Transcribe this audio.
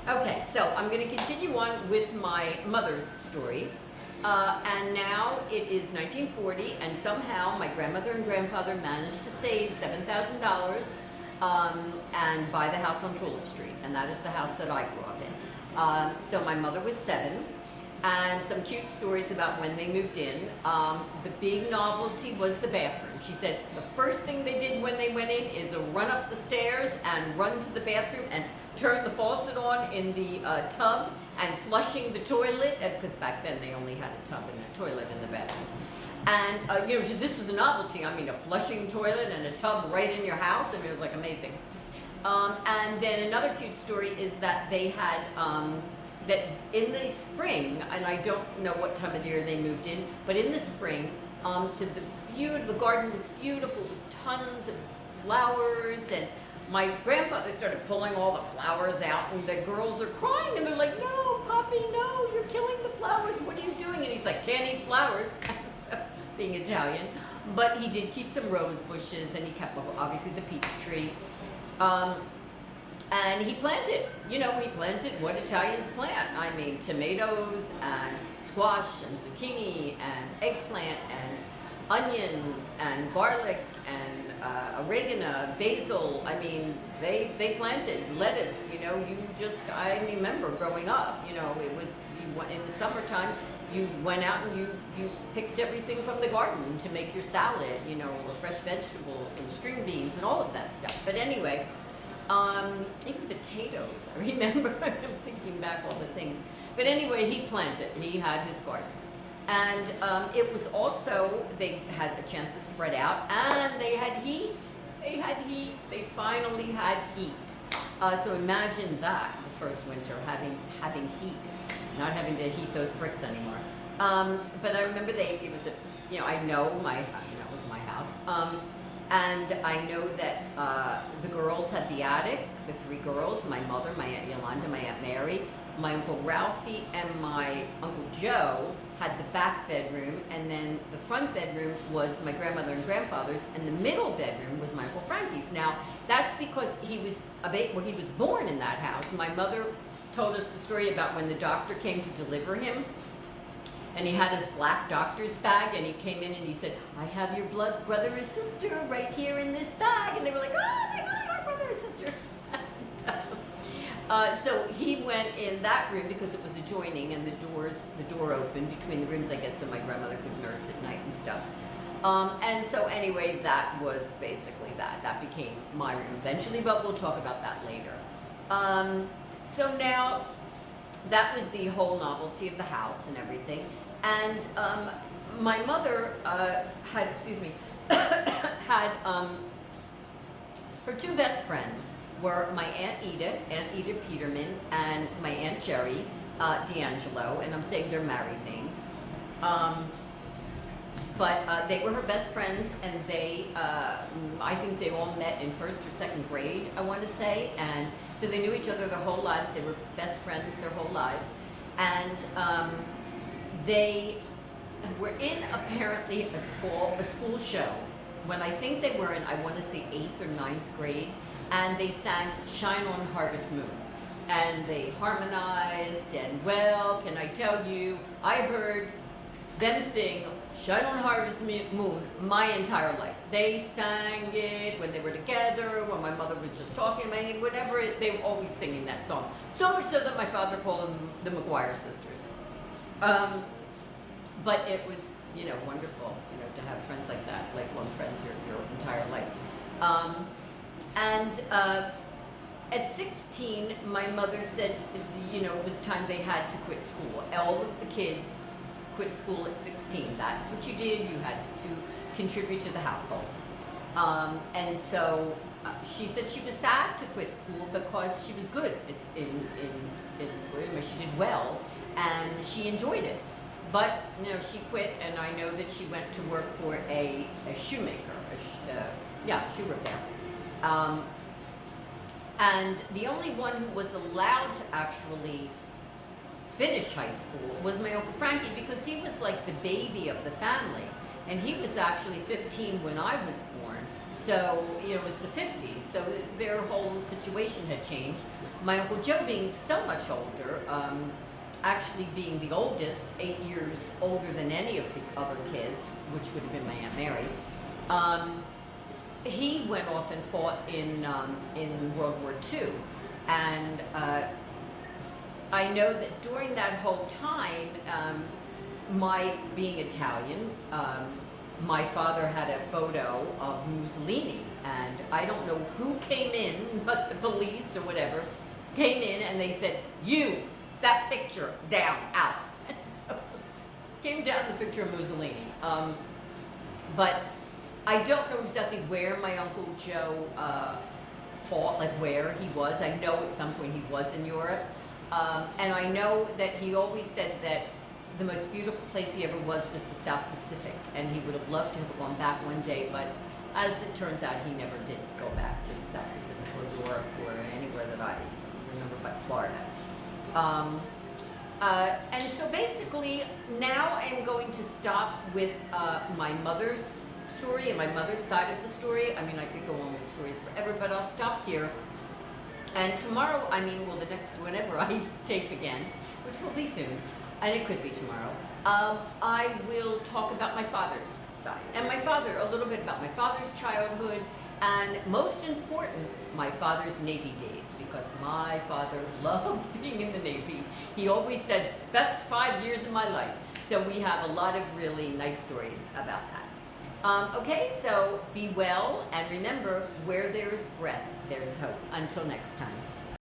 Okay, so I'm going to continue on with my mother's story. And now it is 1940, and somehow my grandmother and grandfather managed to save $7,000 and buy the house on Tulip Street, and that is the house that I grew up in. So my mother was 7, and some cute stories about when they moved in. The big novelty was the bathroom. She said the first thing they did when they went in is run up the stairs and run to the bathroom and turn the faucet on in the tub and flushing the toilet, because back then they only had a tub and a toilet in the bathrooms. And this was a novelty. I mean, a flushing toilet and a tub right in your house. I mean, it was like amazing. And then another cute story is that they had that in the spring, and I don't know what time of the year they moved in, but in the spring, the garden was beautiful with tons of flowers, and my grandfather started pulling all the flowers out, and the girls are crying, and they're like, "No, Poppy, no, you're killing the flowers. What are you doing?" And he's like, "Can't eat flowers," so, being Italian. But he did keep some rose bushes, and he kept, obviously, the peach tree. And he planted what Italians plant. I mean, tomatoes and squash and zucchini and eggplant and onions and garlic and oregano, basil. I mean, they planted lettuce. I remember growing up. It was in the summertime. You went out and you picked everything from the garden to make your salad. Fresh vegetables and string beans and all of that stuff. But anyway. Even potatoes, I remember. I'm thinking back all the things. But anyway, he planted. He had his garden. And it was also, they had a chance to spread out, and they had heat. They finally had heat. So imagine that, the first winter, having heat, not having to heat those bricks anymore. But I remember that was my house. And I know that the girls had the attic, the 3 girls, my mother, my Aunt Yolanda, my Aunt Mary, my Uncle Ralphie, and my Uncle Joe had the back bedroom, and then the front bedroom was my grandmother and grandfather's, and the middle bedroom was my Uncle Frankie's. Now, that's because he was born in that house. My mother told us the story about when the doctor came to deliver him. And he had his black doctor's bag, and he came in and he said, "I have your blood brother or sister right here in this bag." And they were like, "Oh my God, our brother or sister." So he went in that room because it was adjoining, and the door opened between the rooms, I guess, so my grandmother could nurse at night and stuff. And so anyway, that was basically that. That became my room eventually, but we'll talk about that later. So now, that was the whole novelty of the house and everything. And my mother had her 2 best friends were my Aunt Ida Peterman, and my Aunt Jerry D'Angelo, and I'm saying their married names. But they were her best friends, and I think they all met in 1st or 2nd grade, I want to say, and so they knew each other their whole lives. They were best friends their whole lives, and they were in apparently a school show when I think they were in, I want to say 8th or 9th grade, and they sang "Shine on Harvest Moon," and they harmonized, and well, can I tell you, I heard them sing "Shine on Harvest Moon" my entire life. They sang it when they were together, when my mother was just talking about it, whatever, they were always singing that song. So much so that my father called them the McGuire sisters. But it was, wonderful, to have friends like that, lifelong friends your entire life. At 16, my mother said, it was time they had to quit school. All of the kids quit school at 16. That's what you did. You had to contribute to the household. And so she said she was sad to quit school because she was good in school. She did well, and she enjoyed it. But she quit, and I know that she went to work for a shoemaker, shoe repair. And the only one who was allowed to actually finish high school was my Uncle Frankie, because he was like the baby of the family. And he was actually 15 when I was born. So, it was the 50s. So their whole situation had changed. My Uncle Joe being so much older, actually being the oldest, 8 years older than any of the other kids, which would have been my Aunt Mary, he went off and fought in World War II. And I know that during that whole time, my being Italian, my father had a photo of Mussolini, and I don't know who came in, but the police or whatever came in and they said, "You, that picture, down, out." And so came down the picture of Mussolini. But I don't know exactly where my Uncle Joe fought, like where he was. I know at some point he was in Europe. And I know that he always said that the most beautiful place he ever was the South Pacific, and he would have loved to have gone back one day, but as it turns out, he never did go back to the South Pacific or Europe or anywhere that I remember but Florida. And so basically, now I'm going to stop with my mother's story and my mother's side of the story. I mean, I could go on with stories forever, but I'll stop here. And tomorrow, the next, whenever I tape again, which will be soon, and it could be tomorrow, I will talk about my father's side. And a little bit about my father's childhood, and most important, my father's Navy days, because my father loved being in the Navy. He always said, best 5 years of my life. So we have a lot of really nice stories about that. Okay, so be well, and remember, where there is breath, there's hope. Until next time.